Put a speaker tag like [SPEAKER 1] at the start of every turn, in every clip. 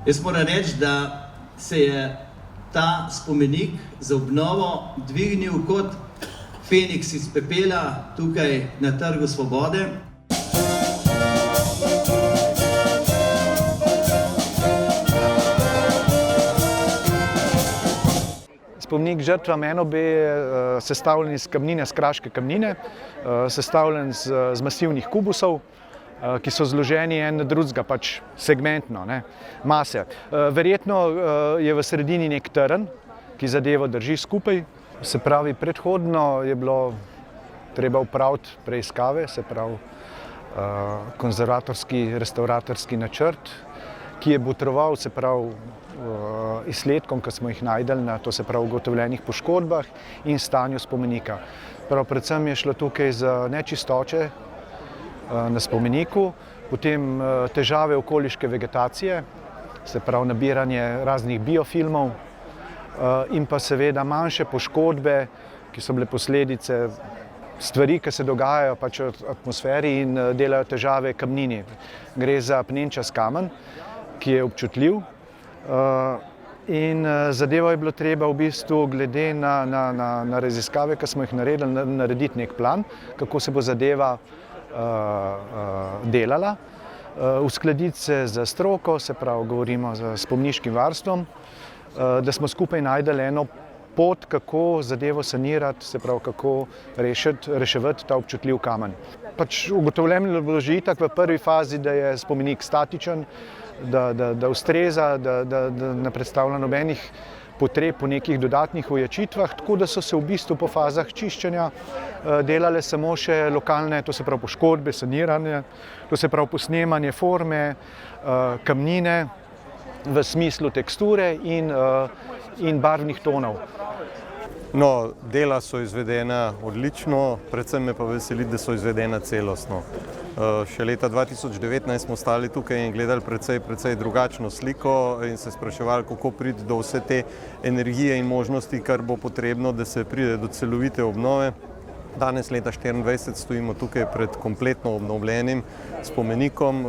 [SPEAKER 1] Jaz moram reči, da se je ta spomenik za obnovo dvignil kot Feniks iz pepela tukaj na Trgu Svobode.
[SPEAKER 2] Spomenik žrtvam NOB je sestavljen iz kamnine, s kraške kamnine, sestavljen z masivnih kubusov, ki so zloženi en na drugega, pač segmentno, mase. Verjetno je v sredini nek trn, ki zadevo drži skupaj. Se pravi, predhodno je bilo treba opraviti preiskave, se pravi konzervatorski, restavratorski načrt, ki je botroval, se pravi, izsledkom, ki smo jih najdeli na, to se pravi, ugotovljenih poškodbah in stanju spomenika. Predvsem je šlo tukaj za nečistoče na spomeniku, potem težave okoliške vegetacije, se pravi nabiranje raznih biofilmov in pa seveda manjše poškodbe, ki so bile posledice stvari, ki se dogajajo pač v atmosferi in delajo težave kamnini. Gre za pnenčast kamen, ki je občutljiv in zadevo je bilo treba v bistvu glede na raziskave, ki smo jih naredili, narediti nek plan, kako se bo zadeva delala, uskladiti se z stroko, se pravi, govorimo z spomeniškim varstvom, da smo skupaj najdeli eno pot, kako zadevo sanirati, se pravi, kako reševati ta občutljiv kamen. Pač ugotovljeno je bilo že itak v prvi fazi, da je spomenik statičen, da ustreza, da ne predstavlja nobenih potreb po nekih dodatnih ojačitvah, tako da so se v bistvu po fazah čiščenja delale samo še lokalne, to se pravi poškodbe, saniranje, to se pravi posnemanje forme, kamnine v smislu teksture in barvnih tonov.
[SPEAKER 3] No, dela so izvedena odlično, predvsem me pa veseli, da so izvedena celostno. Še leta 2019 smo stali tukaj in gledali precej drugačno sliko in se spraševali, kako priti do vse te energije in možnosti, kar bo potrebno, da se pride do celovite obnove. Danes, leta 2024, stojimo tukaj pred kompletno obnovljenim spomenikom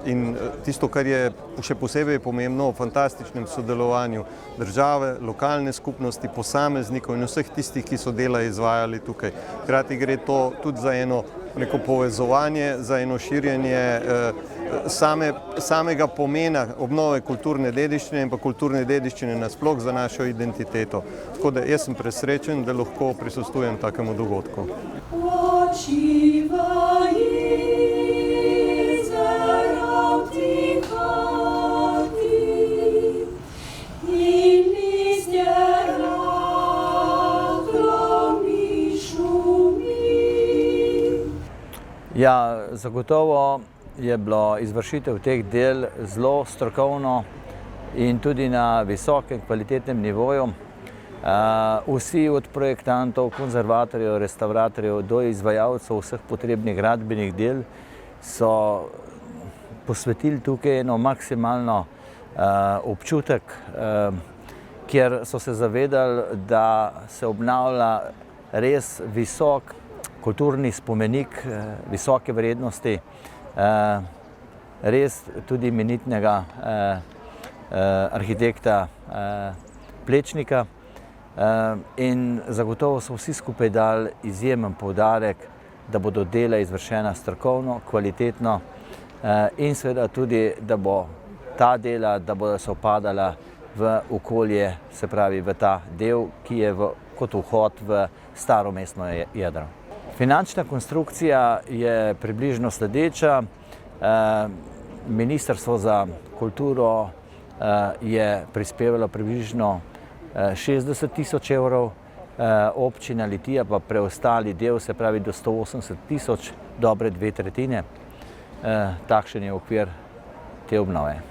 [SPEAKER 3] in tisto, kar je še posebej pomembno, v fantastičnem sodelovanju države, lokalne skupnosti, posameznikov in vseh tistih, ki so dela izvajali tukaj. Hkrati gre to tudi za neko povezovanje, za eno širjenje samega pomena obnove kulturne dediščine in pa kulturne dediščine nasploh za našo identiteto. Tako da jaz sem presrečen, da lahko prisostvujem takemu dogodku.
[SPEAKER 4] Ja, zagotovo je bilo izvršitev teh del zelo strokovno in tudi na visokem kvalitetnem nivoju. Vsi od projektantov, konzervatorjev, restavratorjev do izvajalcev vseh potrebnih gradbenih del so posvetili tukaj eno maksimalno občutek, kjer so se zavedali, da se obnavlja res visok kulturni spomenik visoke vrednosti, res tudi imenitnega arhitekta Plečnika in zagotovo so vsi skupaj dali izjemen poudarek, da bodo dela izvršena strokovno, kvalitetno in seveda tudi, da bo ta dela, da bodo se upadala v okolje, se pravi v ta del, ki je kot vhod v staro mestno jedro. Finančna konstrukcija je približno sledeča. Ministrstvo za kulturo je prispevalo približno 60 000 evrov, občina Litija pa preostali del, se pravi do 180 000, dobre 2/3. Takšen je okvir te obnove.